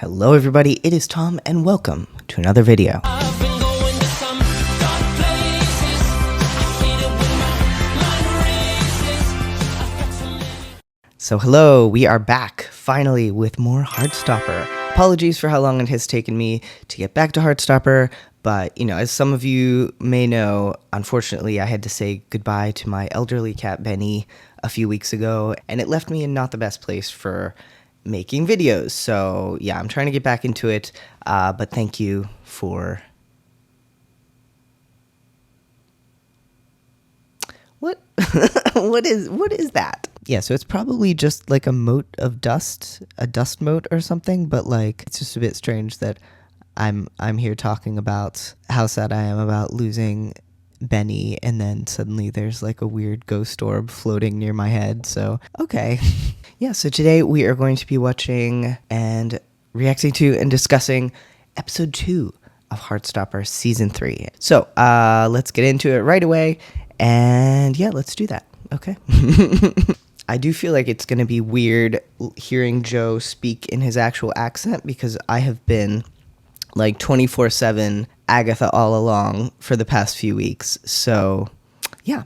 Hello everybody, it is Tom and welcome to another video. So hello, we are back finally with more Heartstopper. Apologies for how long it has taken me to get back to Heartstopper, but as some of you may know, unfortunately I had to say goodbye to my elderly cat Benny a few weeks ago, and it left me in not the best place for making videos. So yeah, I'm trying to get back into it, but thank you for... What? What is that? Yeah, so it's probably just like a mote of dust, a dust mote or something, but like it's just a bit strange that I'm here talking about how sad I am about losing Benny, and then suddenly there's like a weird ghost orb floating near my head. So okay. Yeah, so today we are going to be watching and reacting to and discussing episode 2 of Heartstopper season 3. So let's get into it right away, and yeah, let's do that. Okay. I do feel like it's going to be weird hearing Joe speak in his actual accent, because I have been like 24/7 Agatha all along for the past few weeks. So yeah.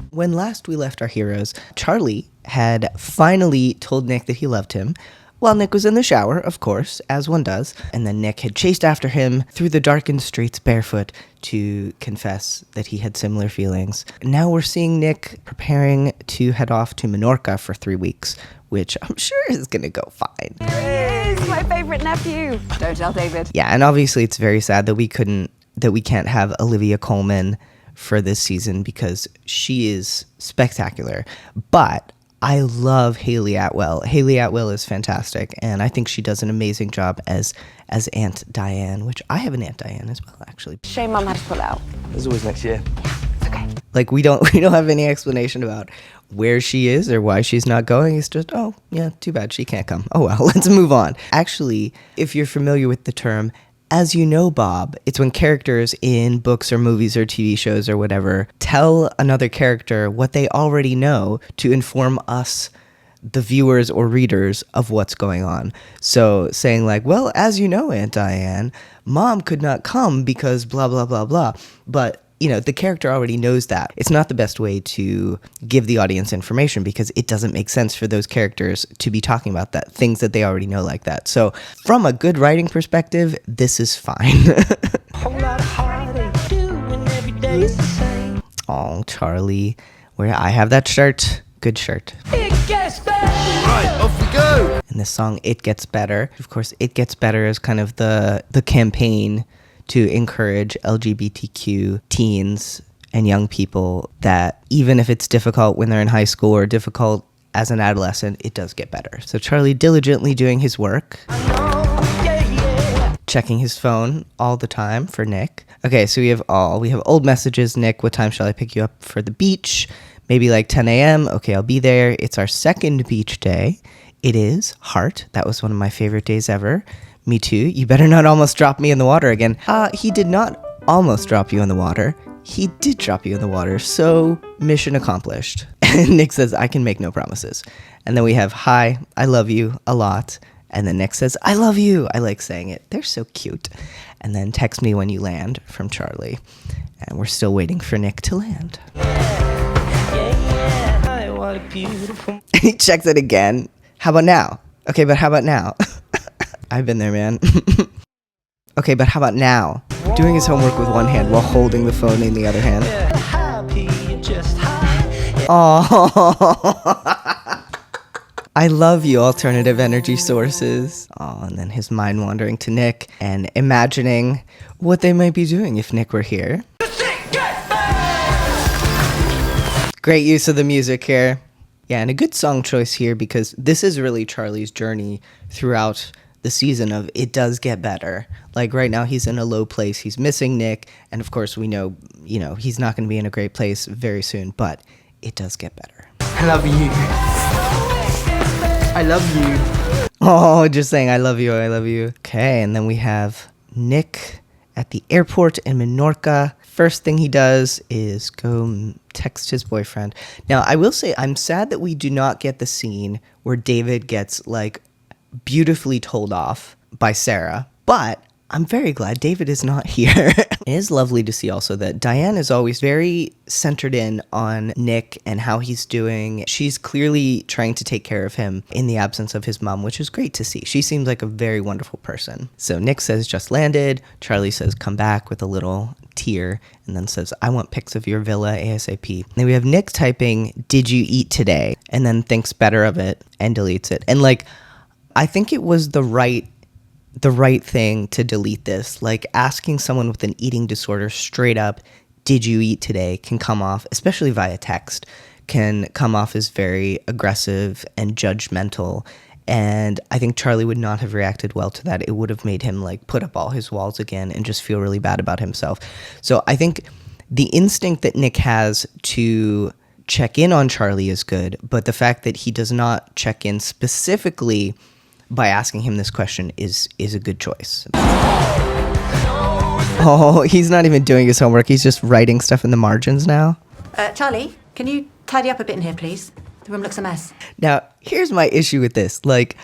When last we left our heroes, Charlie had finally told Nick that he loved him, while Nick was in the shower, of course, as one does, and then Nick had chased after him through the darkened streets barefoot to confess that he had similar feelings. Now we're seeing Nick preparing to head off to Menorca for 3 weeks, which I'm sure is gonna go fine. He's my favorite nephew. Don't tell David. Yeah, and obviously it's very sad that we can't have Olivia Colman for this season, because she is spectacular. But I love Haley Atwell. Haley Atwell is fantastic, and I think she does an amazing job as Aunt Diane, which I have an Aunt Diane as well, actually. Shame Mum had to pull out. There's always next year. It's okay. Like we don't have any explanation about where she is or why she's not going. It's just, oh yeah, too bad she can't come. Oh well, let's move on. Actually, if you're familiar with the term "as you know, Bob," it's when characters in books or movies or TV shows or whatever tell another character what they already know to inform us, the viewers or readers, of what's going on. So saying like, well, as you know, Aunt Diane, Mom could not come because blah, blah, blah, blah. But the character already knows that. It's not the best way to give the audience information, because it doesn't make sense for those characters to be talking about that, things that they already know like that. So from a good writing perspective, this is fine. Oh, Charlie, where I have that shirt. Good shirt. It gets better. Right, off we go. And this song, It Gets Better. Of course, It Gets Better is kind of the campaign to encourage LGBTQ teens and young people that even if it's difficult when they're in high school or difficult as an adolescent, it does get better. So Charlie diligently doing his work, checking his phone all the time for Nick. Okay, so we have old messages. Nick, what time shall I pick you up for the beach? Maybe like 10 a.m. Okay, I'll be there. It's our second beach day. It is Heart. That was one of my favorite days ever. Me too. You better not almost drop me in the water again. He did not almost drop you in the water. He did drop you in the water. So mission accomplished. And Nick says, I can make no promises. And then we have, hi, I love you a lot. And then Nick says, I love you. I like saying it. They're so cute. And then text me when you land, from Charlie. And we're still waiting for Nick to land. Yeah. What a beautiful... He checks it again. How about now? Okay, but how about now? I've been there, man. Okay, but how about now? Doing his homework with one hand while holding the phone in the other hand. Oh, I love you, alternative energy sources. Oh, and then his mind wandering to Nick and imagining what they might be doing if Nick were here. Great use of the music here. Yeah, and a good song choice here, because this is really Charlie's journey throughout the season of it does get better. Like right now he's in a low place. He's missing Nick. And of course we know, he's not going to be in a great place very soon, but it does get better. I love you. I love you. Oh, just saying I love you. I love you. Okay. And then we have Nick at the airport in Menorca. First thing he does is go text his boyfriend. Now, I will say I'm sad that we do not get the scene where David gets like beautifully told off by Sarah, but I'm very glad David is not here. It is lovely to see also that Diane is always very centered in on Nick and how he's doing. She's clearly trying to take care of him in the absence of his mom, which is great to see. She seems like a very wonderful person. So Nick says, just landed. Charlie says, come back, with a little tear, and then says, I want pics of your villa ASAP. And then we have Nick typing, did you eat today? And then thinks better of it and deletes it. And like, I think it was the right thing to delete this. Like, asking someone with an eating disorder straight up, did you eat today, can come off, especially via text, can come off as very aggressive and judgmental. And I think Charlie would not have reacted well to that. It would have made him like put up all his walls again and just feel really bad about himself. So I think the instinct that Nick has to check in on Charlie is good, but the fact that he does not check in specifically by asking him this question is a good choice. Oh, he's not even doing his homework. He's just writing stuff in the margins now. Charlie, can you tidy up a bit in here, please? The room looks a mess. Now, here's my issue with this. Like,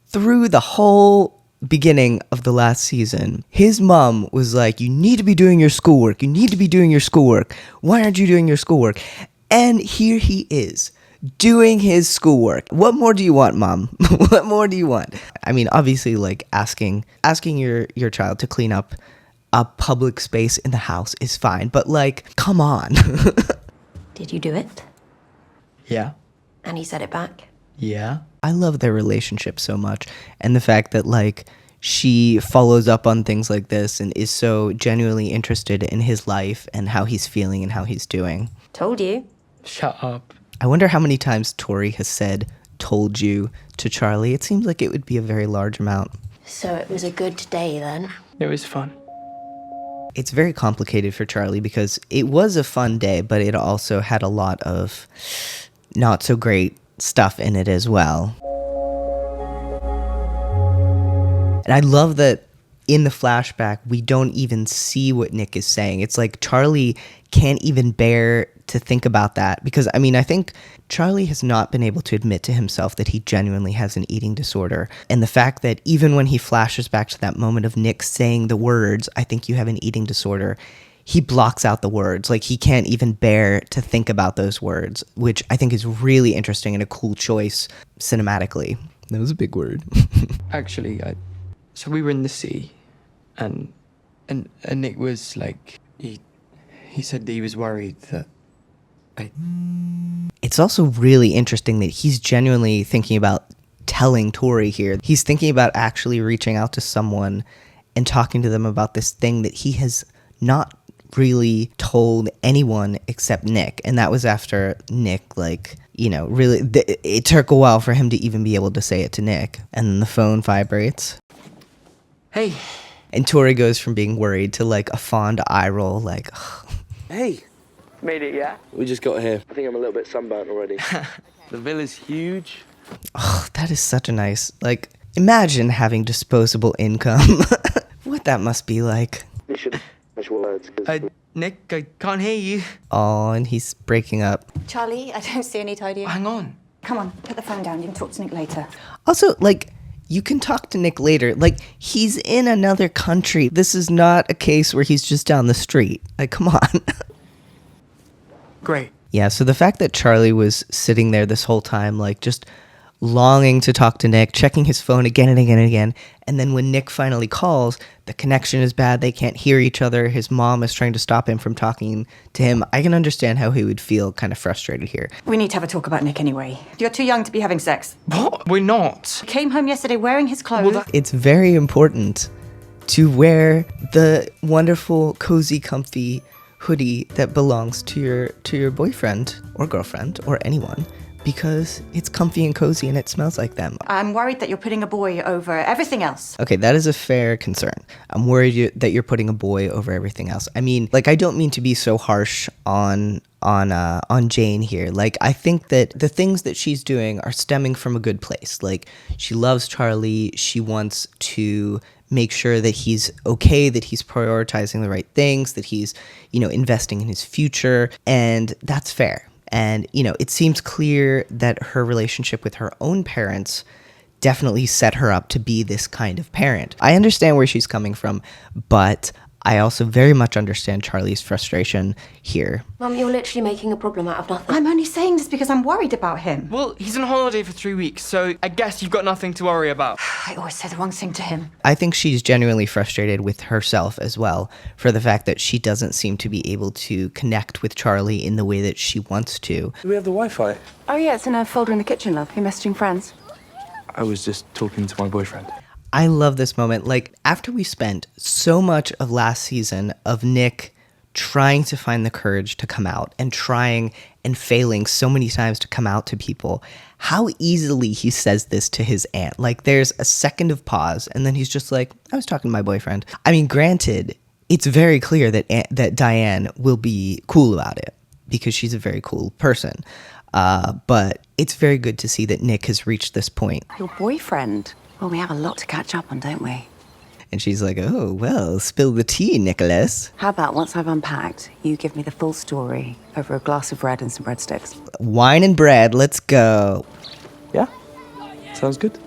through the whole beginning of the last season, his mom was like, you need to be doing your schoolwork. You need to be doing your schoolwork. Why aren't you doing your schoolwork? And here he is, doing his schoolwork. What more do you want, Mom? What more do you want? I mean, obviously, like, asking your child to clean up a public space in the house is fine, but like, come on. Did you do it? Yeah. And he said it back? Yeah. I love their relationship so much, and the fact that like she follows up on things like this and is so genuinely interested in his life and how he's feeling and how he's doing. Told you. Shut up. I wonder how many times Tori has said told you to Charlie. It seems like it would be a very large amount. So it was a good day then? It was fun. It's very complicated for Charlie because it was a fun day, but it also had a lot of not so great stuff in it as well. And I love that in the flashback, we don't even see what Nick is saying. It's like Charlie can't even bear to think about that because, I mean, I think Charlie has not been able to admit to himself that he genuinely has an eating disorder. And the fact that even when he flashes back to that moment of Nick saying the words, I think you have an eating disorder, he blocks out the words. Like, he can't even bear to think about those words, which I think is really interesting and a cool choice cinematically. That was a big word. Actually, so we were in the sea, and Nick was like, he said that he was worried that It's also really interesting that he's genuinely thinking about telling Tori here. He's thinking about actually reaching out to someone and talking to them about this thing that he has not really told anyone except Nick. And that was after Nick, like, you know, really, it took a while for him to even be able to say it to Nick. And then the phone vibrates. Hey. And Tori goes from being worried to like a fond eye roll, like, Hey. Made it, yeah? We just got here. I think I'm a little bit sunburnt already. The villa's huge. oh, that is such a nice, like, imagine having disposable income. What that must be like. You should finish words. 'Cause Nick, I can't hear you. Oh, and he's breaking up. Charlie, I don't see any tidying. Hang on. Come on, put the phone down. You can talk to Nick later. Also, like, you can talk to Nick later. Like, he's in another country. This is not a case where he's just down the street. Like, come on. Great. Yeah, so the fact that Charlie was sitting there this whole time, like, just longing to talk to Nick, checking his phone again and again and again, and then when Nick finally calls, the connection is bad, they can't hear each other, his mom is trying to stop him from talking to him. I can understand how he would feel kind of frustrated here. We need to have a talk about Nick anyway. You're too young to be having sex. What? We're not. He came home yesterday wearing his clothes. It's very important to wear the wonderful, cozy, comfy hoodie that belongs to your boyfriend or girlfriend or anyone, because it's comfy and cozy and it smells like them. I'm worried that you're putting a boy over everything else. Okay, that is a fair concern. I'm worried that you're putting a boy over everything else. I mean, like, I don't mean to be so harsh on Jane here. Like, I think that the things that she's doing are stemming from a good place. Like, she loves Charlie. She wants to make sure that he's okay, that he's prioritizing the right things, that he's, investing in his future. And that's fair. And, it seems clear that her relationship with her own parents definitely set her up to be this kind of parent. I understand where she's coming from, but I also very much understand Charlie's frustration here. Mum, you're literally making a problem out of nothing. I'm only saying this because I'm worried about him. Well, he's on holiday for 3 weeks, so I guess you've got nothing to worry about. I always say the wrong thing to him. I think she's genuinely frustrated with herself as well for the fact that she doesn't seem to be able to connect with Charlie in the way that she wants to. Do we have the Wi-Fi? Oh, yeah, it's in a folder in the kitchen, love. You're messaging friends. I was just talking to my boyfriend. I love this moment. Like, after we spent so much of last season of Nick trying to find the courage to come out and trying and failing so many times to come out to people, how easily he says this to his aunt. Like, there's a second of pause, and then he's just like, I was talking to my boyfriend. I mean, granted, it's very clear that Diane will be cool about it because she's a very cool person. But it's very good to see that Nick has reached this point. Your boyfriend? Well, we have a lot to catch up on, don't we? And she's like, oh, well, spill the tea, Nicholas. How about once I've unpacked, you give me the full story over a glass of red and some breadsticks? Wine and bread, let's go. Yeah? Sounds good.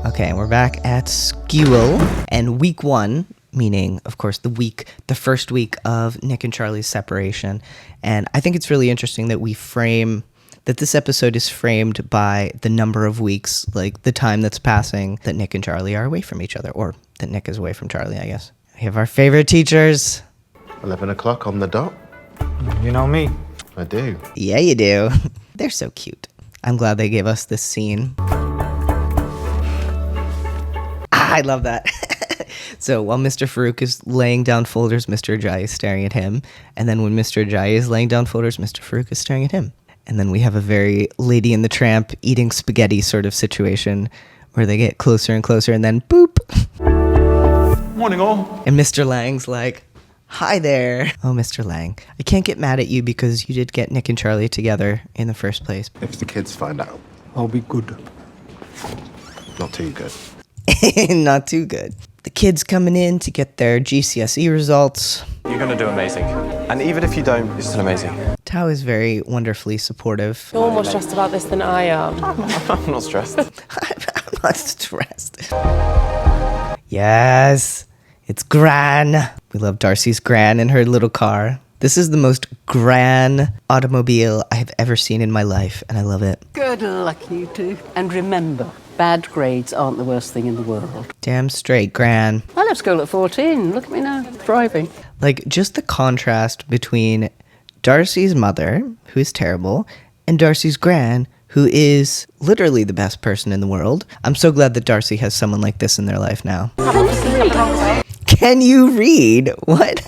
Okay, we're back at school. And week 1, meaning, of course, the first week of Nick and Charlie's separation. And I think it's really interesting that this episode is framed by the number of weeks, like the time that's passing that Nick and Charlie are away from each other, or that Nick is away from Charlie, I guess. We have our favorite teachers. 11 o'clock on the dot. You know me. I do. Yeah, you do. They're so cute. I'm glad they gave us this scene. I love that. So while Mr. Farouk is laying down folders, Mr. Ajayi is staring at him. And then when Mr. Ajayi is laying down folders, Mr. Farouk is staring at him. And then we have a very Lady and the Tramp eating spaghetti sort of situation where they get closer and closer and then boop. Morning all. And Mr. Lang's like, hi there. Oh, Mr. Lang, I can't get mad at you because you did get Nick and Charlie together in the first place. If the kids find out, I'll be good. not too good. Not too good. The kids coming in to get their GCSE results. You're going to do amazing. And even if you don't, it's still amazing. Tao is very wonderfully supportive. You're more stressed about this than I am. I'm not stressed. I'm not stressed. Yes, it's Gran. We love Darcy's Gran in her little car. This is the most Gran automobile I have ever seen in my life, and I love it. Good luck, you two. And remember, bad grades aren't the worst thing in the world. Damn straight, Gran. I left school at 14. Look at me now, thriving. Like, just the contrast between Darcy's mother, who is terrible, and Darcy's Gran, who is literally the best person in the world. I'm so glad that Darcy has someone like this in their life now. Can you read? What?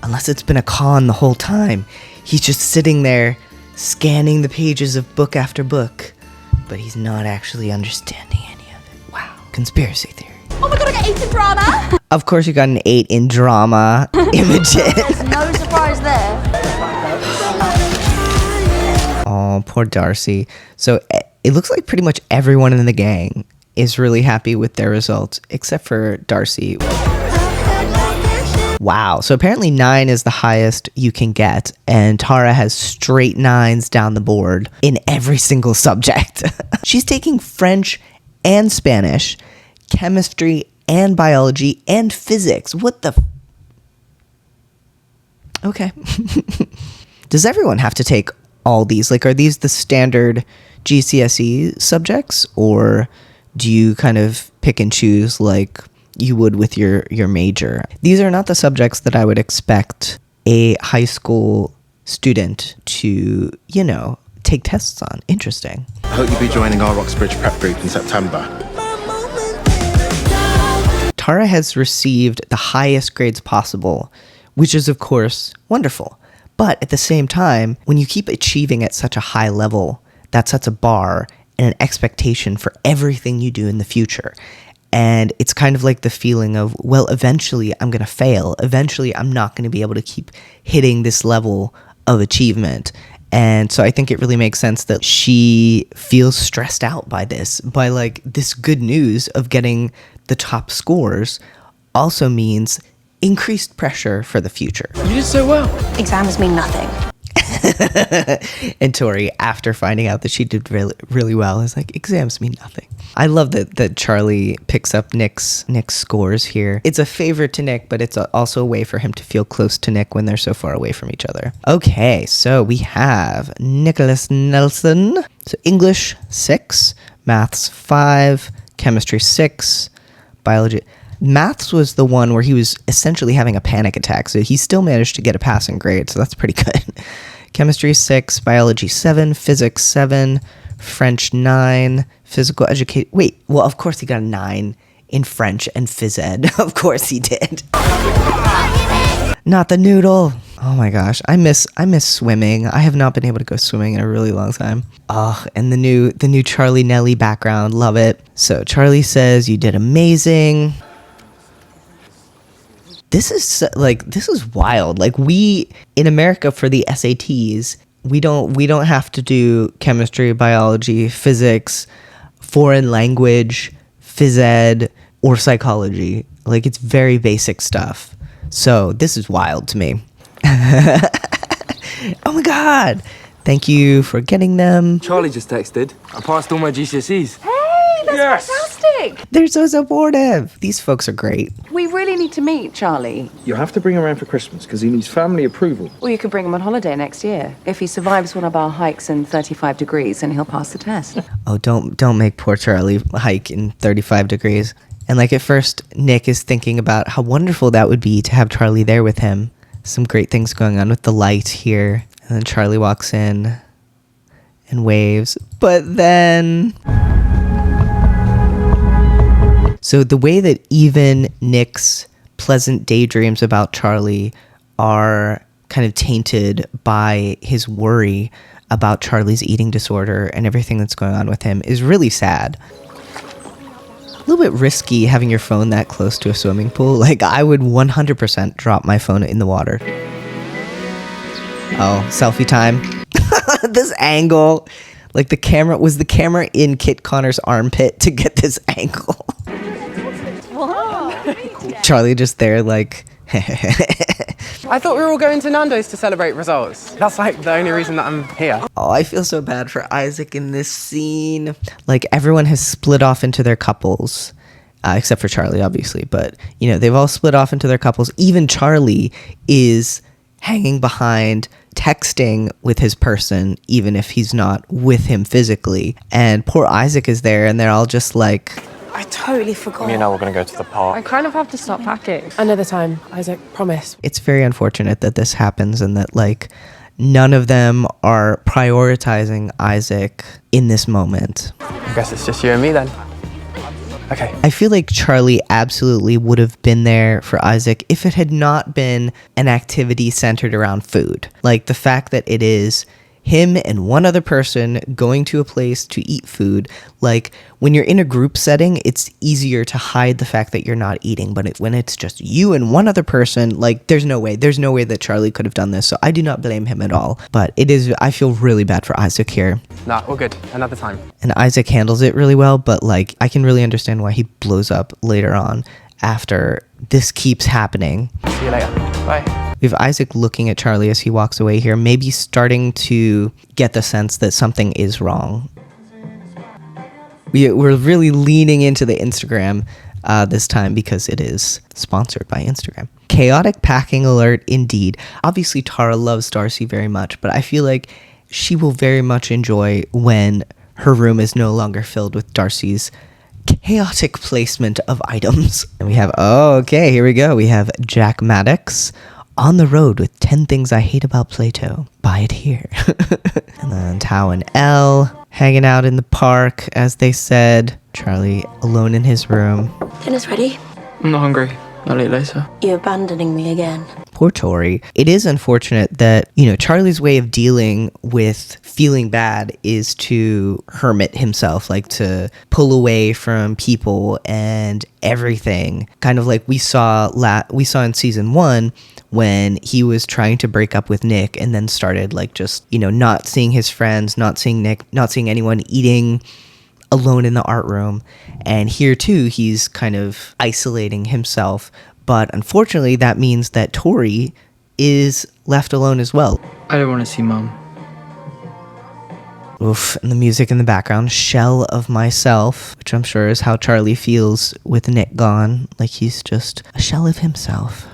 Unless it's been a con the whole time. He's just sitting there scanning the pages of book after book, but he's not actually understanding any of it. Wow. Conspiracy theory. Oh my god, I got 8 in drama! Of course you got an 8 in drama, Imogen. No surprise there. Oh, poor Darcy. So it looks like pretty much everyone in the gang is really happy with their results, except for Darcy. Wow. So apparently 9 is the highest you can get, and Tara has straight 9s down the board in every single subject. She's taking French and Spanish, chemistry and biology and physics. What the... Okay. Does everyone have to take all these? Like, are these the standard GCSE subjects, or do you kind of pick and choose like you would with your major? These are not the subjects that I would expect a high school student to, take tests on. Interesting. I hope you'll be joining our Oxbridge prep group in September. Tara has received the highest grades possible, which is, of course, wonderful. But at the same time, when you keep achieving at such a high level, that sets a bar and an expectation for everything you do in the future. And it's kind of like the feeling of, well, eventually I'm going to fail. Eventually I'm not going to be able to keep hitting this level of achievement. And so I think it really makes sense that she feels stressed out by this good news of getting the top scores, also means increased pressure for the future. You did so well. Exams mean nothing. And Tori, after finding out that she did really, really well, is like, exams mean nothing. I love that Charlie picks up Nick's scores here. It's a favor to Nick, but it's also a way for him to feel close to Nick when they're so far away from each other. Okay, so we have Nicholas Nelson. So English 6, Maths 5, Chemistry 6, Biology. Maths was the one where he was essentially having a panic attack, so he still managed to get a passing grade, so that's pretty good. Chemistry 6, Biology 7, Physics 7, French 9, Physical Education. Wait, well, of course he got a 9 in French and Phys Ed. Of course he did. Not the noodle. Oh my gosh, I miss swimming. I have not been able to go swimming in a really long time. And the new Charlie Nelly background, love it. So Charlie says, "You did amazing." This is wild. Like, we in America for the SATs, we don't have to do chemistry, biology, physics, foreign language, phys ed, or psychology. Like, it's very basic stuff. So this is wild to me. Oh my god. Thank you for getting them. Charlie just texted. I passed all my GCSEs. Hey, that's fantastic. They're so supportive. These folks are great. We really need to meet Charlie. You'll have to bring him around for Christmas because he needs family approval. Or you could bring him on holiday next year. If he survives one of our hikes in 35 degrees, then he'll pass the test. Oh, don't make poor Charlie hike in 35 degrees. And like, at first, Nick is thinking about how wonderful that would be to have Charlie there with him. Some great things going on with the light here. And then Charlie walks in and waves. But then... So the way that even Nick's pleasant daydreams about Charlie are kind of tainted by his worry about Charlie's eating disorder and everything that's going on with him is really sad. A little bit risky having your phone that close to a swimming pool. Like, I would 100% drop my phone in the water. Oh, selfie time. This angle. Like, the camera in Kit Connor's armpit to get this angle. Charlie just there like... I thought we were all going to Nando's to celebrate results. That's like the only reason that I'm here. Oh, I feel so bad for Isaac in this scene. Like, everyone has split off into their couples, except for Charlie, obviously. But, you know, they've all split off into their couples. Even Charlie is hanging behind, texting with his person, even if he's not with him physically. And poor Isaac is there, and they're all just like... I totally forgot. Me and I were going to go to the park. I kind of have to start packing. Another time, Isaac, promise. It's very unfortunate that this happens and that, like, none of them are prioritizing Isaac in this moment. I guess it's just you and me then. Okay. I feel like Charlie absolutely would have been there for Isaac if it had not been an activity centered around food. Like, the fact that it is him and one other person going to a place to eat food. Like, when you're in a group setting, it's easier to hide the fact that you're not eating, but when it's just you and one other person, like, there's no way that Charlie could have done this. So I do not blame him at all, but I feel really bad for Isaac here. Nah, we're good. Another time. And Isaac handles it really well, but like, I can really understand why he blows up later on after this keeps happening. See you later. Bye. We have Isaac looking at Charlie as he walks away here, maybe starting to get the sense that something is wrong. We're really leaning into the Instagram this time because it is sponsored by Instagram. Chaotic packing alert indeed. Obviously, Tara loves Darcy very much, but I feel like she will very much enjoy when her room is no longer filled with Darcy's chaotic placement of items. And we have, here we go. We have Jack Maddox on the road with 10 things I hate about Plato. Buy it here. And then Tao and Elle hanging out in the park, as they said. Charlie alone in his room. Dinner's ready. I'm not hungry. I'll eat later. You're abandoning me again. Poor Tori. It is unfortunate that, you know, Charlie's way of dealing with feeling bad is to hermit himself, like to pull away from people and everything. Kind of like we saw in season 1 when he was trying to break up with Nick and then started like just, you know, not seeing his friends, not seeing Nick, not seeing anyone, eating alone in the art room. And here too, he's kind of isolating himself. But unfortunately, that means that Tori is left alone as well. I don't want to see Mum. Oof, and the music in the background, Shell of Myself, which I'm sure is how Charlie feels with Nick gone, like he's just a shell of himself.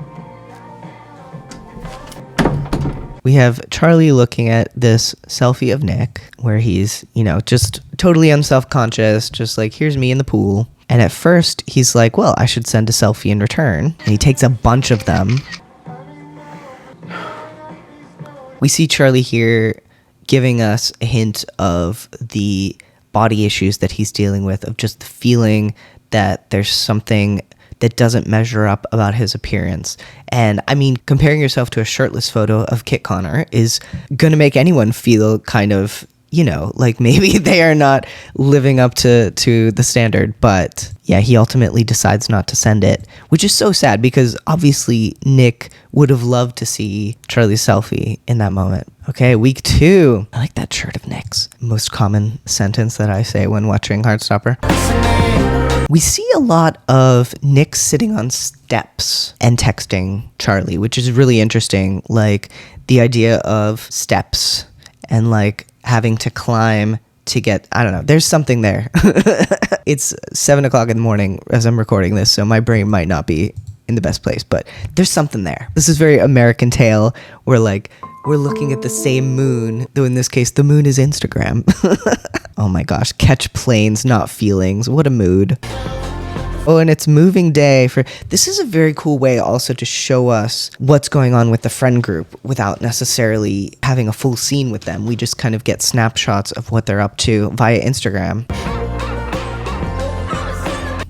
We have Charlie looking at this selfie of Nick, where he's, just totally unself-conscious, just like, here's me in the pool. And at first, he's like, well, I should send a selfie in return. And he takes a bunch of them. We see Charlie here giving us a hint of the body issues that he's dealing with, of just the feeling that there's something that doesn't measure up about his appearance. And I mean, comparing yourself to a shirtless photo of Kit Connor is going to make anyone feel kind of, like maybe they are not living up to the standard. But yeah, he ultimately decides not to send it, which is so sad because obviously Nick would have loved to see Charlie's selfie in that moment. Okay, week 2. I like that shirt of Nick's. Most common sentence that I say when watching Heartstopper. We see a lot of Nick sitting on steps and texting Charlie, which is really interesting. Like the idea of steps and like having to climb to get, I don't know, there's something there. It's 7 o'clock in the morning as I'm recording this, so my brain might not be in the best place, but there's something there. This is very American Tale, where like we're looking at the same moon, though in this case the moon is Instagram. Oh my gosh, catch planes, not feelings. What a mood. Oh, and it's moving day for... This is a very cool way also to show us what's going on with the friend group without necessarily having a full scene with them. We just kind of get snapshots of what they're up to via Instagram.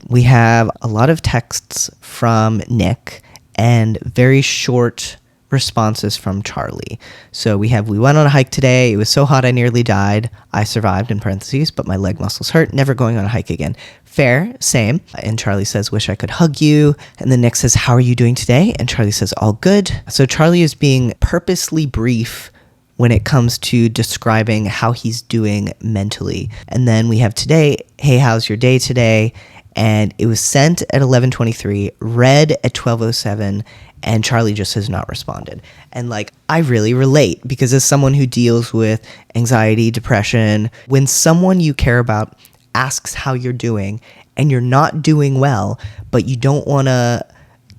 We have a lot of texts from Nick and very short responses from Charlie. So we went on a hike today. It was so hot I nearly died. I survived, in parentheses, but my leg muscles hurt. Never going on a hike again. Fair, same. And Charlie says, wish I could hug you. And then Nick says, how are you doing today? And Charlie says, all good. So Charlie is being purposely brief when it comes to describing how he's doing mentally. And then we have today, hey, how's your day today? And it was sent at 11:23, read at 12:07, and Charlie just has not responded. And like, I really relate, because as someone who deals with anxiety, depression, when someone you care about asks how you're doing and you're not doing well, but you don't want to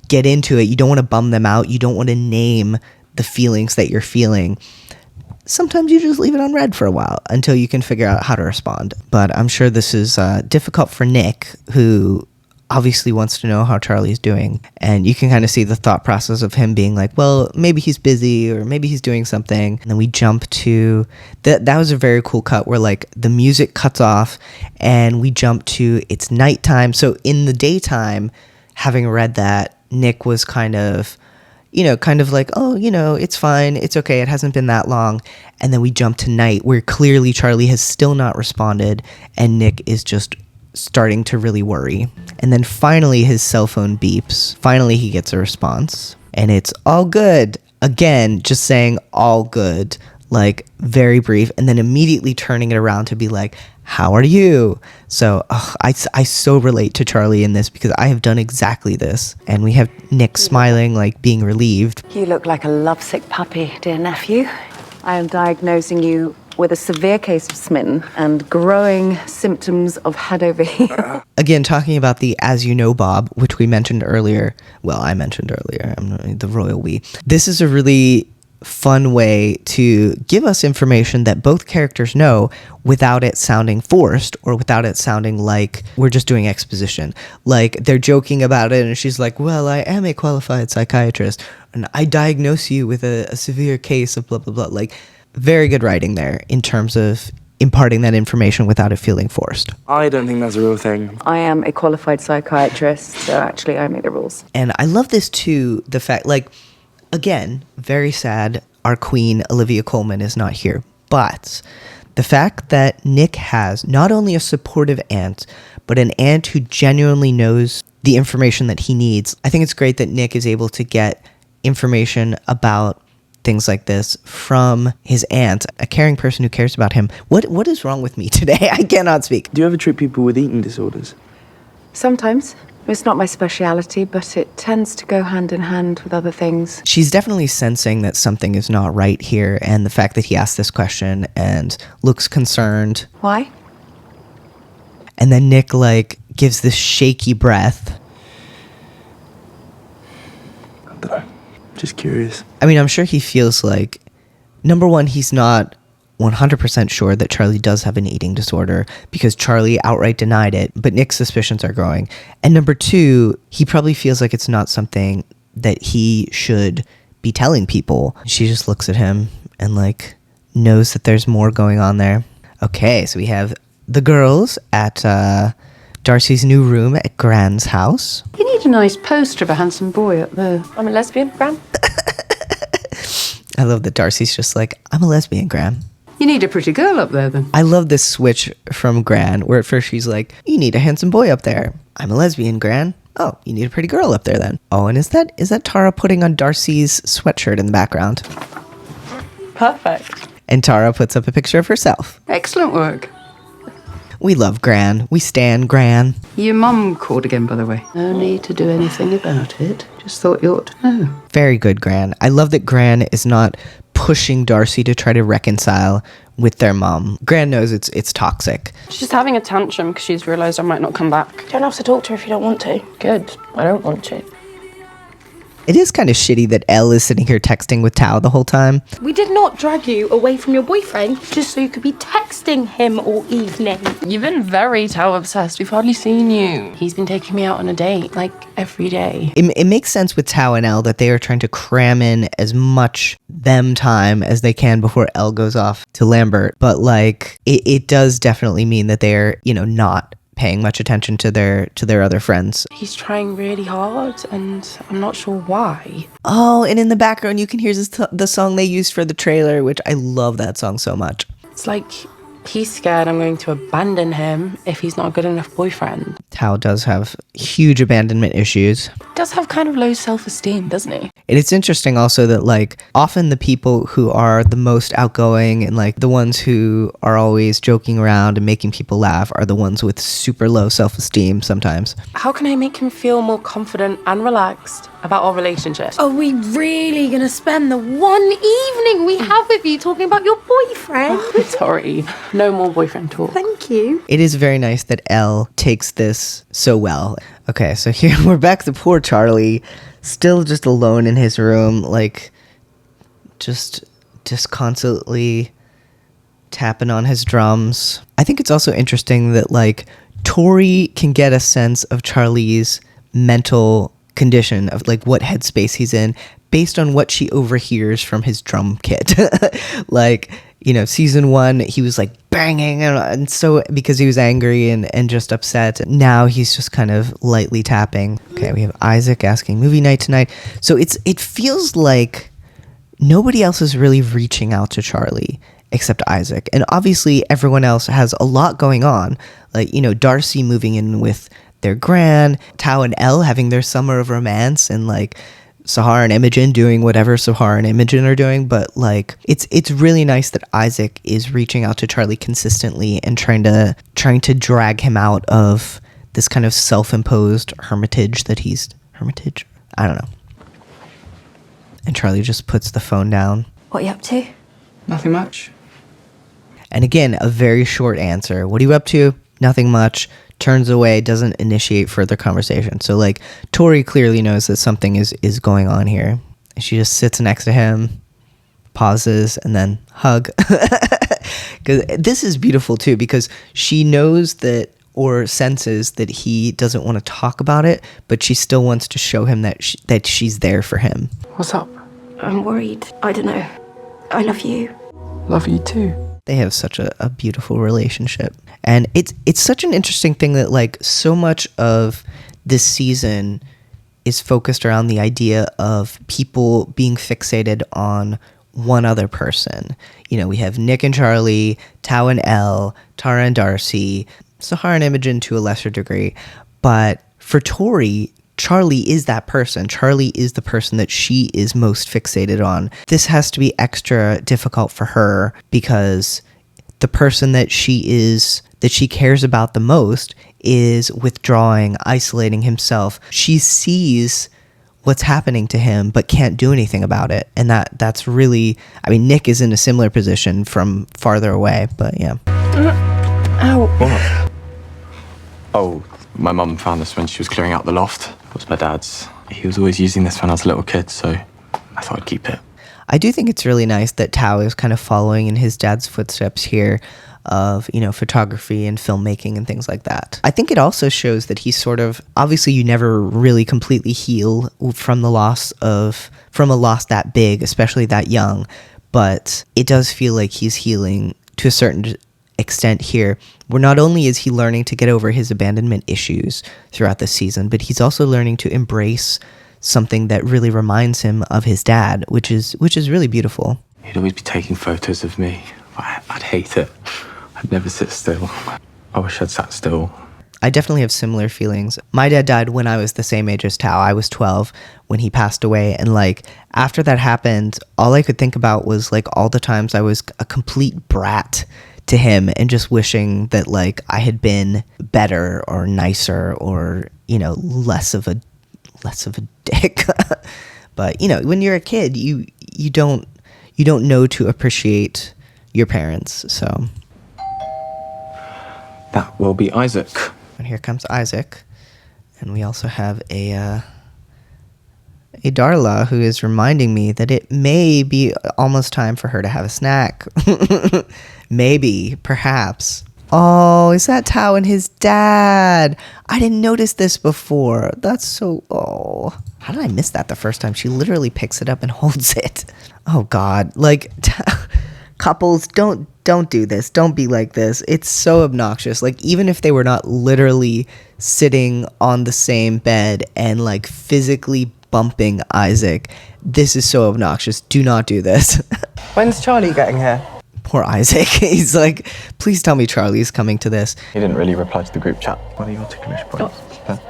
get into it, you don't want to bum them out, you don't want to name the feelings that you're feeling, sometimes you just leave it on read for a while until you can figure out how to respond. But I'm sure this is difficult for Nick, who obviously wants to know how Charlie's doing. And you can kind of see the thought process of him being like, well, maybe he's busy or maybe he's doing something. And then we jump to... That was a very cool cut where like the music cuts off and we jump to it's nighttime. So in the daytime, having read that, Nick was kind of like, oh, it's fine. It's okay. It hasn't been that long. And then we jump to night where clearly Charlie has still not responded and Nick is just starting to really worry. And then finally his cell phone beeps. Finally he gets a response and it's all good. Again, just saying all good, like very brief, and then immediately turning it around to be like, how are you? So I so relate to Charlie in this because I have done exactly this. And we have Nick smiling, like being relieved. You look like a lovesick puppy, dear nephew. I am diagnosing you with a severe case of smitten and growing symptoms of head over heels. Again, talking about the as you know Bob, which we mentioned earlier. Well, I mentioned earlier. I'm the royal we. This is a really fun way to give us information that both characters know without it sounding forced or without it sounding like we're just doing exposition. Like they're joking about it and she's like, well, I am a qualified psychiatrist and I diagnose you with a severe case of blah, blah, blah. Like very good writing there in terms of imparting that information without it feeling forced. I don't think that's a real thing. I am a qualified psychiatrist, so actually I make the rules. And I love this too, the fact, like, again, very sad our queen Olivia Colman is not here, but the fact that Nick has not only a supportive aunt, but an aunt who genuinely knows the information that he needs. I think it's great that Nick is able to get information about things like this from his aunt, a caring person who cares about him. What is wrong with me today? I cannot speak. Do you ever treat people with eating disorders? Sometimes. It's not my speciality, but it tends to go hand in hand with other things. She's definitely sensing that something is not right here, and the fact that he asked this question and looks concerned. Why? And then Nick, like, gives this shaky breath. I don't know. Just curious. I mean, I'm sure he feels like, number one, he's not 100% sure that Charlie does have an eating disorder because Charlie outright denied it, but Nick's suspicions are growing. And number two, he probably feels like it's not something that he should be telling people. She just looks at him and, like, knows that there's more going on there. Okay, so we have the girls at Darcy's new room at Gran's house. You need a nice poster of a handsome boy up there. I'm a lesbian, Gran. I love that Darcy's just like, I'm a lesbian, Gran. You need a pretty girl up there, then. I love this switch from Gran, where at first she's like, you need a handsome boy up there. I'm a lesbian, Gran. Oh, you need a pretty girl up there then. Oh, and is that Tara putting on Darcy's sweatshirt in the background? Perfect. And Tara puts up a picture of herself. Excellent work. We love Gran. We stan Gran. Your mum called again, by the way. No need to do anything about it. Just thought you ought to know. Very good, Gran. I love that Gran is not pushing Darcy to try to reconcile with their mom. Gran knows it's toxic. She's having a tantrum because she's realised I might not come back. You don't have to talk to her if you don't want to. Good. I don't want to. It is kind of shitty that Elle is sitting here texting with Tao the whole time. We did not drag you away from your boyfriend just so you could be texting him all evening. You've been very Tao obsessed. We've hardly seen you. He's been taking me out on a date, like, every day. It makes sense with Tao and Elle that they are trying to cram in as much them time as they can before Elle goes off to Lambert. But, like, it does definitely mean that they're, not paying much attention to their other friends. He's trying really hard, and I'm not sure why. Oh, and in the background you can hear the song they used for the trailer, which I love that song so much. It's like he's scared I'm going to abandon him if he's not a good enough boyfriend. Tao does have huge abandonment issues. Does have kind of low self-esteem, doesn't he? And it's interesting also that, like, often the people who are the most outgoing and, like, the ones who are always joking around and making people laugh are the ones with super low self-esteem sometimes. How can I make him feel more confident and relaxed about our relationship? Are we really going to spend the one evening we have with you talking about your boyfriend? Tori, no more boyfriend talk. Thank you. It is very nice that Elle takes this so well. Okay, so here we're back to poor Charlie, still just alone in his room, like, just disconsolately tapping on his drums. I think it's also interesting that, like, Tori can get a sense of Charlie's mental condition, of, like, what headspace he's in, based on what she overhears from his drum kit. Like, season 1, he was, like, banging, and so, because he was angry and just upset. Now he's just kind of lightly tapping. Okay, we have Isaac asking movie night tonight. So it feels like nobody else is really reaching out to Charlie except Isaac. And obviously everyone else has a lot going on. Like, Darcy moving in with their gran, Tao and Elle having their summer of romance, and, like, Sahar and Imogen doing whatever Sahar and Imogen are doing. But, like, it's really nice that Isaac is reaching out to Charlie consistently and trying to drag him out of this kind of self-imposed hermitage that he's... Hermitage? I don't know. And Charlie just puts the phone down. What are you up to? Nothing much. And again, a very short answer. What are you up to? Nothing much. Turns away, doesn't initiate further conversation. So, like, Tori clearly knows that something is going on here. She just sits next to him, pauses, and then hug. Because this is beautiful too, because she knows that, or senses that he doesn't want to talk about it, but she still wants to show him that she's there for him. What's up? I'm worried. I don't know. I love you. Love you too. They have such a beautiful relationship. And it's such an interesting thing that, like, so much of this season is focused around the idea of people being fixated on one other person. We have Nick and Charlie, Tao and Elle, Tara and Darcy, Sahar and Imogen to a lesser degree. But for Tori, Charlie is that person. Charlie is the person that she is most fixated on. This has to be extra difficult for her because the person that she cares about the most is withdrawing, isolating himself. She sees what's happening to him but can't do anything about it. And that's really, I mean, Nick is in a similar position from farther away, but yeah. Ow. What? Oh, my mum found this when she was clearing out the loft. It was my dad's. He was always using this when I was a little kid, so I thought I'd keep it. I do think it's really nice that Tao is kind of following in his dad's footsteps here of, you know, photography and filmmaking and things like that. I think it also shows that he's sort of, obviously you never really completely heal from a loss that big, especially that young, but it does feel like he's healing to a certain extent here, where not only is he learning to get over his abandonment issues throughout the season, but he's also learning to embrace something that really reminds him of his dad, which is really beautiful. He'd always be taking photos of me. I'd hate it. I'd never sit still. I wish I'd sat still. I definitely have similar feelings. My dad died when I was the same age as Tao. I was 12 when he passed away. And like, after that happened, all I could think about was like all the times I was a complete brat to him and just wishing that like I had been better or nicer or, you know, less of a dick. But, you know, when you're a kid, you don't know to appreciate your parents. So that will be Isaac. And here comes Isaac. And we also have a Darla who is reminding me that it may be almost time for her to have a snack. Maybe, perhaps. Oh, is that Tao and his dad? I didn't notice this before. That's so, oh. How did I miss that the first time? She literally picks it up and holds it. Oh, God. Like, couples, don't do this. Don't be like this. It's so obnoxious. Like, even if they were not literally sitting on the same bed and, like, physically bumping Isaac, this is so obnoxious. Do not do this. When's Charlie getting here? Poor Isaac. He's like, please tell me Charlie's coming to this. He didn't really reply to the group chat. What are your ticklish points?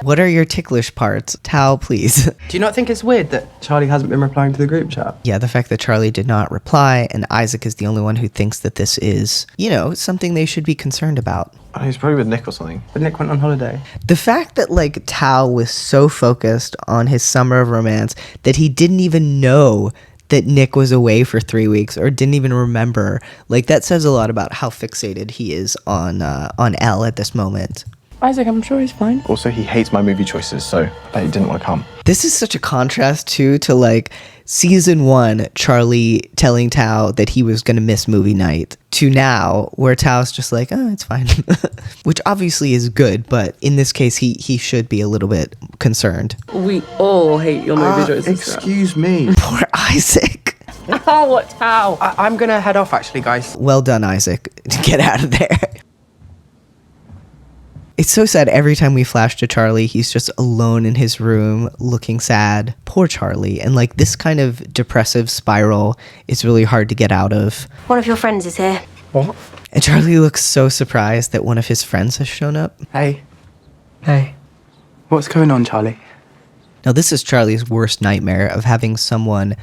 What are your ticklish parts? Tao, please. Do you not think it's weird that Charlie hasn't been replying to the group chat? Yeah, the fact that Charlie did not reply and Isaac is the only one who thinks that this is, you know, something they should be concerned about. He's probably with Nick or something. But Nick went on holiday. The fact that, like, Tao was so focused on his summer of romance that he didn't even know that Nick was away for 3 weeks or didn't even remember, like, that says a lot about how fixated he is on Elle at this moment. Isaac, I'm sure he's fine. Also, he hates my movie choices, so I bet he didn't want to come. This is such a contrast, too, to, like, season 1, Charlie telling Tao that he was going to miss movie night, to now, where Tao's just like, oh, it's fine. Which obviously is good, but in this case, he should be a little bit concerned. We all hate your movie choices. Excuse me. Poor Isaac. Oh, what Tao? I'm gonna head off, actually, guys. Well done, Isaac. Get out of there. It's so sad. Every time we flash to Charlie, he's just alone in his room looking sad. Poor Charlie. And like this kind of depressive spiral is really hard to get out of. One of your friends is here. What? And Charlie looks so surprised that one of his friends has shown up. Hey. What's going on, Charlie? Now, this is Charlie's worst nightmare of having someone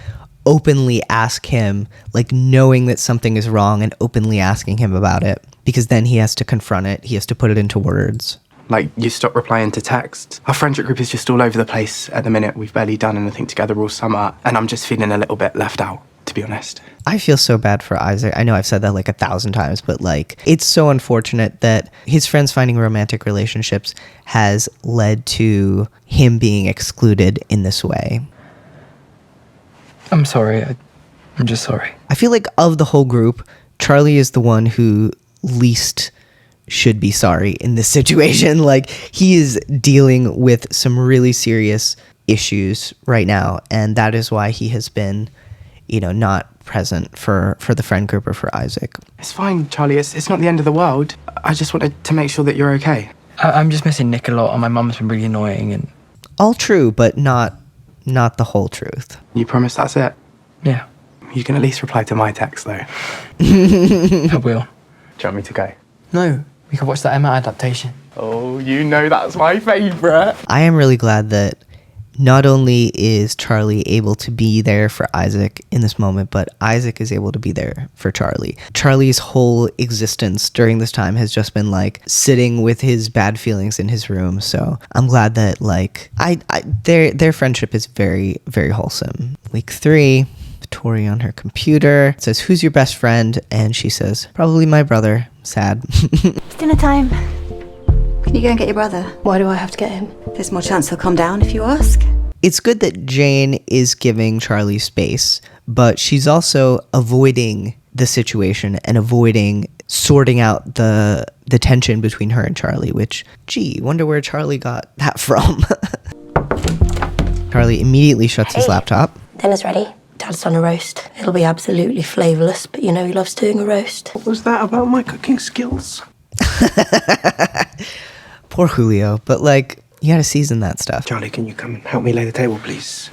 openly ask him, like knowing that something is wrong and openly asking him about it. Because then he has to confront it. He has to put it into words. Like, you stop replying to texts. Our friendship group is just all over the place at the minute. We've barely done anything together all summer. And I'm just feeling a little bit left out, to be honest. I feel so bad for Isaac. I know I've said that like 1,000 times, but like, it's so unfortunate that his friends finding romantic relationships has led to him being excluded in this way. I'm sorry. I'm just sorry. I feel like of the whole group, Charlie is the one who least should be sorry in this situation. Like, he is dealing with some really serious issues right now, and that is why he has been, you know, not present for the friend group or for Isaac. It's fine, Charlie. It's not the end of the world. I just wanted to make sure that you're okay. I'm just missing Nick a lot, and my mum's been really annoying. And all true, but not the whole truth. You promise that's it? Yeah. You can at least reply to my text, though. I will. Do you want me to go? No, we could watch that Emma adaptation. Oh, you know that's my favourite. I am really glad that not only is Charlie able to be there for Isaac in this moment, but Isaac is able to be there for Charlie. Charlie's whole existence during this time has just been like sitting with his bad feelings in his room. So I'm glad that like their friendship is very, very wholesome. Week 3, Tori on her computer says, "Who's your best friend?" And she says, "Probably my brother." Sad. It's dinner time. Can you go and get your brother? Why do I have to get him? There's more chance he'll calm down if you ask. It's good that Jane is giving Charlie space, but she's also avoiding the situation and avoiding sorting out the tension between her and Charlie, which, gee, wonder where Charlie got that from. Charlie immediately shuts his laptop. Dinner's ready. Dad's done a roast. It'll be absolutely flavourless, but you know he loves doing a roast. What was that about my cooking skills? Poor Julio, but like, you gotta season that stuff. Charlie, can you come and help me lay the table, please?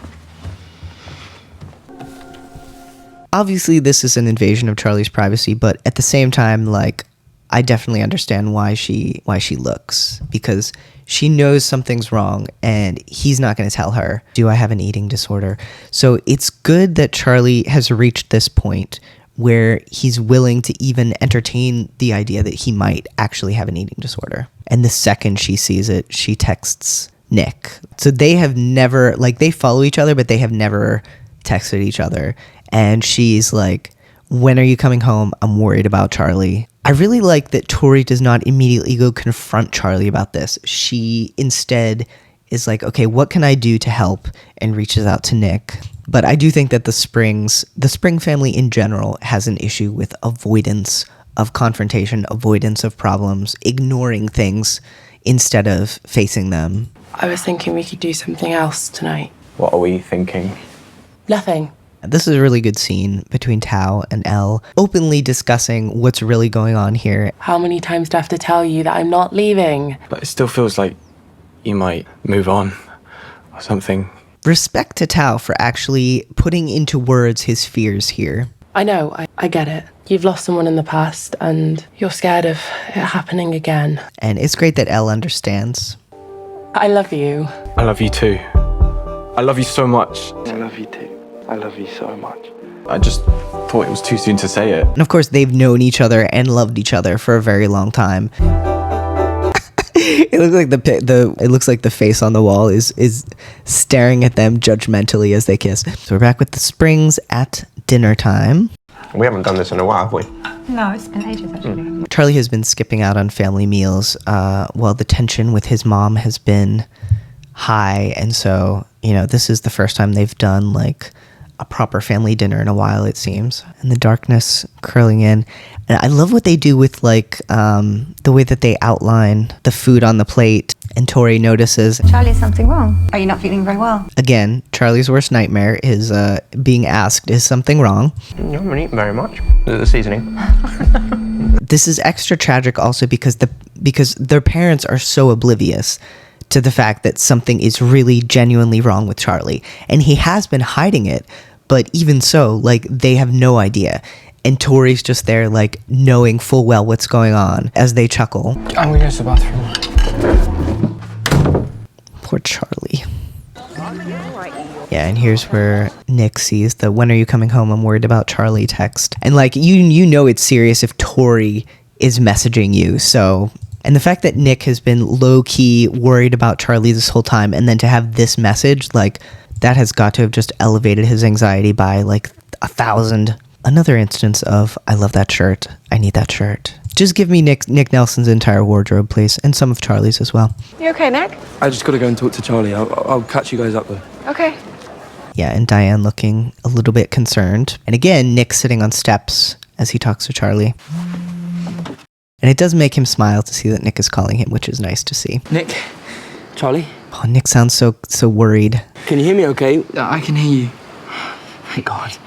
Obviously, this is an invasion of Charlie's privacy, but at the same time, like, I definitely understand why she looks, because she knows something's wrong and he's not going to tell her, do I have an eating disorder? So it's good that Charlie has reached this point where he's willing to even entertain the idea that he might actually have an eating disorder. And the second she sees it, she texts Nick. So they have never, like, they follow each other, but they have never texted each other. And she's like, "When are you coming home? I'm worried about Charlie." I really like that Tori does not immediately go confront Charlie about this. She instead is like, okay, what can I do to help? And reaches out to Nick. But I do think that the Spring family in general has an issue with avoidance of confrontation, avoidance of problems, ignoring things instead of facing them. I was thinking we could do something else tonight. What are we thinking? Nothing. This is a really good scene between Tao and Elle, openly discussing what's really going on here. How many times do I have to tell you that I'm not leaving? But it still feels like you might move on or something. Respect to Tao for actually putting into words his fears here. I know, I get it. You've lost someone in the past and you're scared of it happening again. And it's great that Elle understands. I love you. I love you too. I love you so much. I love you too. I love you so much. I just thought it was too soon to say it. And of course, they've known each other and loved each other for a very long time. It looks like the face on the wall is staring at them judgmentally as they kiss. So we're back with the Springs at dinner time. We haven't done this in a while, have we? No, it's been ages actually. Charlie has been skipping out on family meals while the tension with his mom has been high. And so, you know, this is the first time they've done like a proper family dinner in a while, it seems. And the darkness curling in. And I love what they do with like the way that they outline the food on the plate. And Tori notices, Charlie, is something wrong? Are you not feeling very well? Again, Charlie's worst nightmare is being asked, is something wrong? You haven't eaten very much. The seasoning. This is extra tragic also because their parents are so oblivious to the fact that something is really genuinely wrong with Charlie. And he has been hiding it, but even so, like, they have no idea. And Tori's just there, like, knowing full well what's going on as they chuckle. I'm gonna go to the bathroom. Poor Charlie. Yeah, and here's where Nick sees the "when are you coming home? I'm worried about Charlie" text. And, like, you know it's serious if Tori is messaging you, so... And the fact that Nick has been low-key worried about Charlie this whole time, and then to have this message, like, that has got to have just elevated his anxiety by, like, 1,000. Another instance of, I love that shirt. I need that shirt. Just give me Nick Nelson's entire wardrobe, please, and some of Charlie's as well. You okay, Nick? I just gotta go and talk to Charlie. I'll catch you guys up though. Okay. Yeah, and Diane looking a little bit concerned. And again, Nick sitting on steps as he talks to Charlie. And it does make him smile to see that Nick is calling him, which is nice to see. Nick, Charlie. Oh, Nick sounds so worried. Can you hear me okay? I can hear you. Thank God.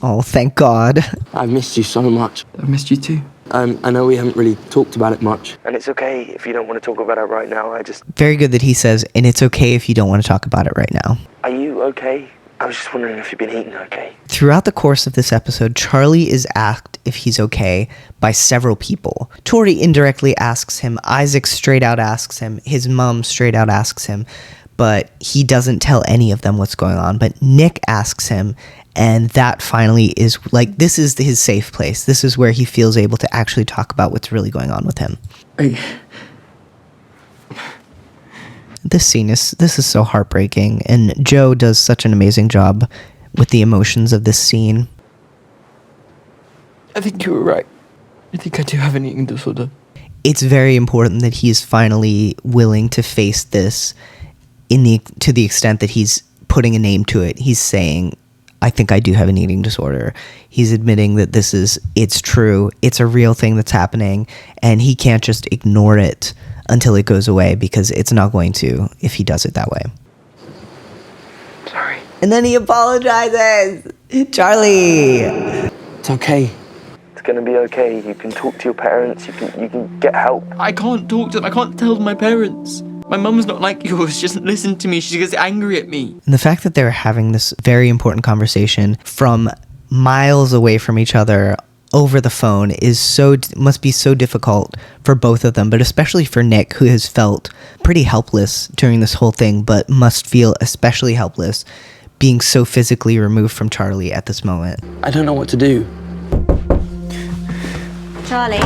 Oh, thank God. I've missed you so much. I've missed you too. I know we haven't really talked about it much. And it's okay if you don't want to talk about it right now. Very good that he says, and it's okay if you don't want to talk about it right now. Are you okay? I was just wondering if you've been eating okay. Throughout the course of this episode, Charlie is asked if he's okay by several people. Tori indirectly asks him, Isaac straight out asks him, his mom straight out asks him, but he doesn't tell any of them what's going on. But Nick asks him, and that finally is like, this is his safe place. This is where he feels able to actually talk about what's really going on with him. This is so heartbreaking, and Joe does such an amazing job with the emotions of this scene. I think you were right. I think I do have an eating disorder. It's very important that he's finally willing to face this to the extent that he's putting a name to it. He's saying, I think I do have an eating disorder. He's admitting that it's true. It's a real thing that's happening, and he can't just ignore it until it goes away, because it's not going to if he does it that way. Sorry. And then he apologizes. Charlie. It's okay. It's gonna be okay. You can talk to your parents. You can get help. I can't talk to them. I can't tell my parents. My mum's not like yours. She doesn't listen to me. She gets angry at me. And the fact that they're having this very important conversation from miles away from each other over the phone must be so difficult for both of them, but especially for Nick, who has felt pretty helpless during this whole thing, but must feel especially helpless being so physically removed from Charlie at this moment. I don't know what to do. Charlie,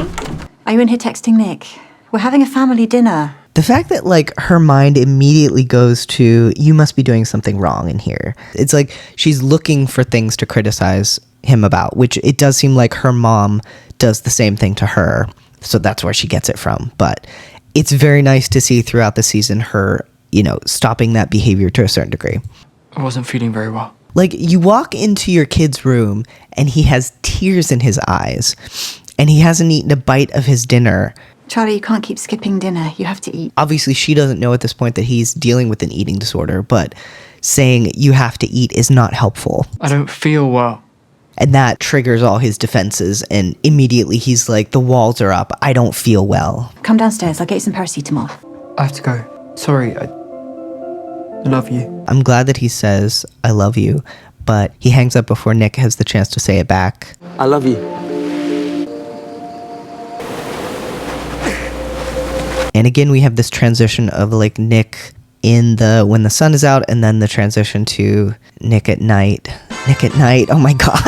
are you in here texting Nick? We're having a family dinner. The fact that, like, her mind immediately goes to, you must be doing something wrong in here. It's like she's looking for things to criticize him about, which it does seem like her mom does the same thing to her. So that's where she gets it from. But it's very nice to see throughout the season her, stopping that behavior to a certain degree. I wasn't feeling very well. Like, you walk into your kid's room and he has tears in his eyes and he hasn't eaten a bite of his dinner. Charlie, you can't keep skipping dinner. You have to eat. Obviously, she doesn't know at this point that he's dealing with an eating disorder, but saying you have to eat is not helpful. I don't feel well. And that triggers all his defenses, and immediately he's like, the walls are up. I don't feel well. Come downstairs. I'll get you some paracetamol. I have to go. Sorry, I love you. I'm glad that he says, I love you, but he hangs up before Nick has the chance to say it back. I love you. And again, we have this transition of like Nick when the sun is out, and then the transition to Nick at night. Nick at night. Oh my God.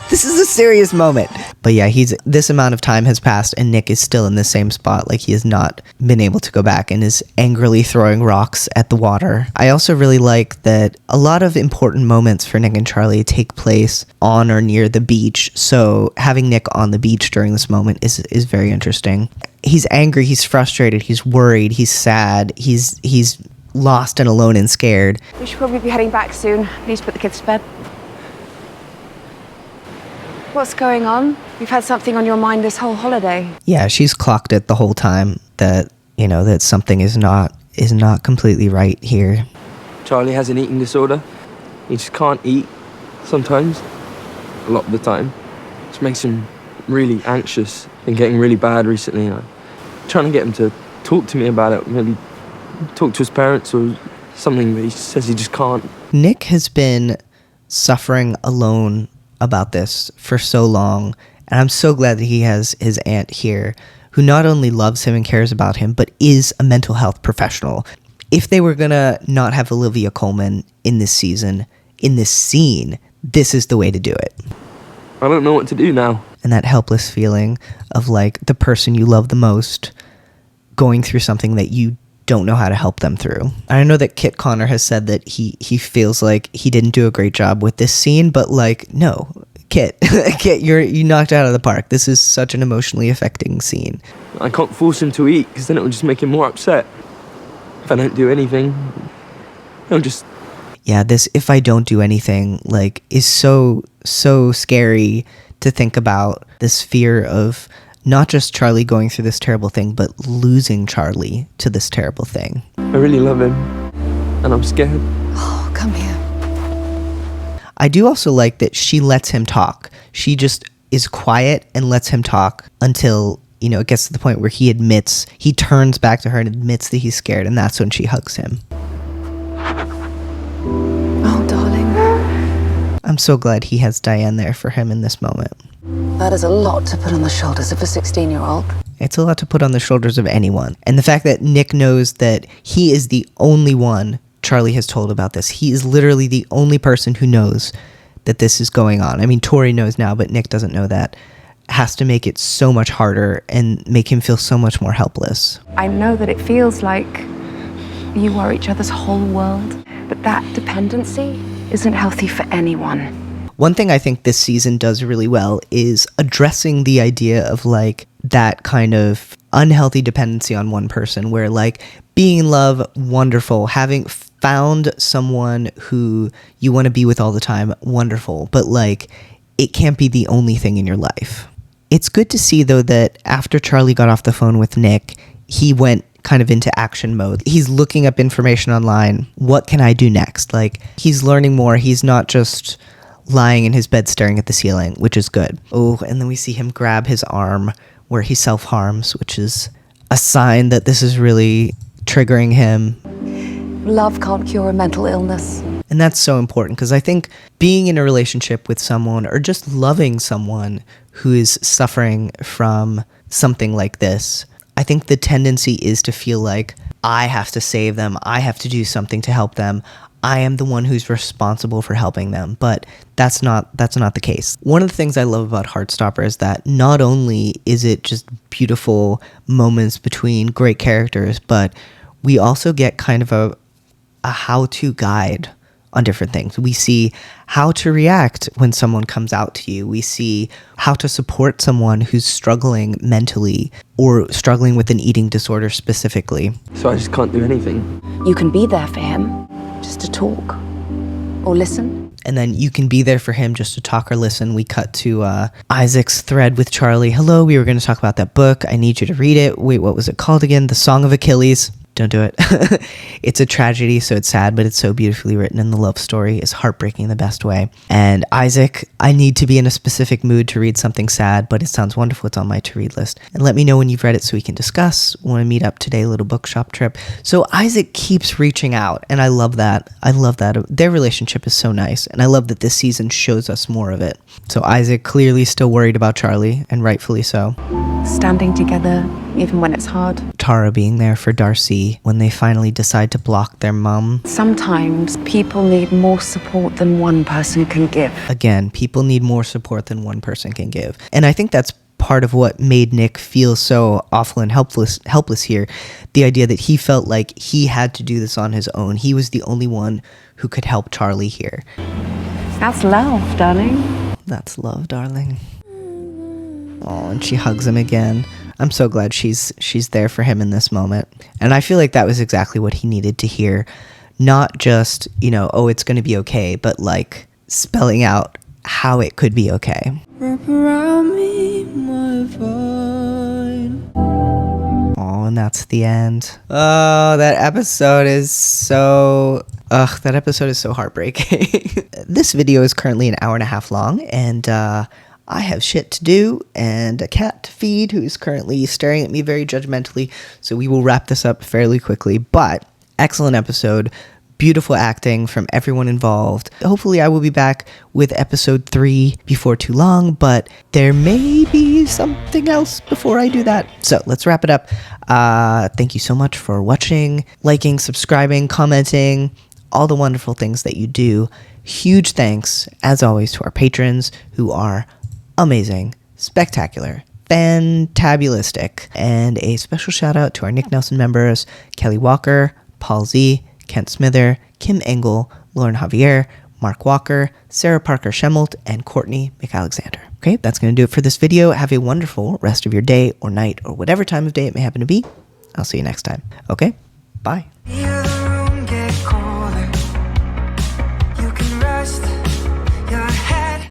This is a serious moment. But yeah, this amount of time has passed and Nick is still in the same spot. Like, he has not been able to go back and is angrily throwing rocks at the water. I also really like that a lot of important moments for Nick and Charlie take place on or near the beach. So having Nick on the beach during this moment is very interesting. He's angry, he's frustrated, he's worried, he's sad, he's lost and alone and scared. We should probably be heading back soon. I need to put the kids to bed. What's going on? You've had something on your mind this whole holiday. Yeah, she's clocked it the whole time that, that something is not completely right here. Charlie has an eating disorder. He just can't eat sometimes, a lot of the time. It just makes him really anxious and getting really bad recently. I'm trying to get him to talk to me about it, maybe talk to his parents or something, but he says he just can't. Nick has been suffering alone about this for so long, and I'm so glad that he has his aunt here who not only loves him and cares about him, but is a mental health professional. If they were gonna not have Olivia Colman in this season, in this scene, this is the way to do it. I don't know what to do now. And that helpless feeling of like the person you love the most going through something that you don't know how to help them through. I know that Kit Connor has said that he feels like he didn't do a great job with this scene, but like, no, Kit, you knocked it out of the park. This is such an emotionally affecting scene. I can't force him to eat because then it will just make him more upset. If I don't do anything, he'll just... Yeah, this if I don't do anything, like, is so scary to think about. This fear of not just Charlie going through this terrible thing, but losing Charlie to this terrible thing. I really love him, and I'm scared. Oh, come here. I do also like that she lets him talk. She just is quiet and lets him talk until, it gets to the point where he turns back to her and admits that he's scared, and that's when she hugs him. Oh, darling. I'm so glad he has Diane there for him in this moment. That is a lot to put on the shoulders of a 16-year-old. It's a lot to put on the shoulders of anyone. And the fact that Nick knows that he is the only one Charlie has told about this. He is literally the only person who knows that this is going on. I mean, Tori knows now, but Nick doesn't know that. Has to make it so much harder and make him feel so much more helpless. I know that it feels like you are each other's whole world, but that dependency isn't healthy for anyone. One thing I think this season does really well is addressing the idea of like that kind of unhealthy dependency on one person, where like being in love, wonderful, having found someone who you want to be with all the time, wonderful, but like it can't be the only thing in your life. It's good to see though that after Charlie got off the phone with Nick, he went kind of into action mode. He's looking up information online. What can I do next? Like he's learning more. He's not just lying in his bed staring at the ceiling, which is good. Oh, and then we see him grab his arm where he self-harms, which is a sign that this is really triggering him. Love can't cure a mental illness. And that's so important because I think being in a relationship with someone or just loving someone who is suffering from something like this, I think the tendency is to feel like I have to save them. I have to do something to help them. I am the one who's responsible for helping them, but that's not the case. One of the things I love about Heartstopper is that not only is it just beautiful moments between great characters, but we also get kind of a how-to guide on different things. We see how to react when someone comes out to you. We see how to support someone who's struggling mentally or struggling with an eating disorder specifically. So I just can't do anything. You can be there for him, just to talk or listen. And then you can be there for him just to talk or listen. We cut to Isaac's thread with Charlie. Hello, we were going to talk about that book. I need you to read it. Wait, what was it called again? The Song of Achilles. Don't do it. It's a tragedy, so it's sad, but it's so beautifully written, and the love story is heartbreaking the best way. And Isaac, I need to be in a specific mood to read something sad, but it sounds wonderful. It's on my to-read list. And let me know when you've read it so we can discuss. Want to meet up today, little bookshop trip. So Isaac keeps reaching out, and I love that. I love that. Their relationship is so nice, and I love that this season shows us more of it. So Isaac clearly still worried about Charlie, and rightfully so. Standing together, even when it's hard. Tara being there for Darcy when they finally decide to block their mum. Sometimes people need more support than one person can give. Again, people need more support than one person can give. And I think that's part of what made Nick feel so awful and helpless here. The idea that he felt like he had to do this on his own. He was the only one who could help Charlie here. That's love, darling. That's love, darling. Oh, and she hugs him again. I'm so glad she's there for him in this moment. And I feel like that was exactly what he needed to hear. Not just, oh, it's going to be okay, but like spelling out how it could be okay. Wrap around me, my vine. Oh, and that's the end. Oh, that episode is so heartbreaking. This video is currently an hour and a half long, and I have shit to do and a cat to feed who's currently staring at me very judgmentally, so we will wrap this up fairly quickly. But excellent episode, beautiful acting from everyone involved. Hopefully I will be back with episode 3 before too long, but there may be something else before I do that. So let's wrap it up. Thank you so much for watching, liking, subscribing, commenting, all the wonderful things that you do. Huge thanks, as always, to our patrons who are amazing, spectacular, fantabulistic, and a special shout out to our Nick Nelson members, Kelly Walker, Paul Z, Kent Smither, Kim Engel, Lauren Javier, Mark Walker, Sarah Parker Schemmelt, and Courtney McAlexander. Okay, that's going to do it for this video. Have a wonderful rest of your day or night or whatever time of day it may happen to be. I'll see you next time. Okay, bye.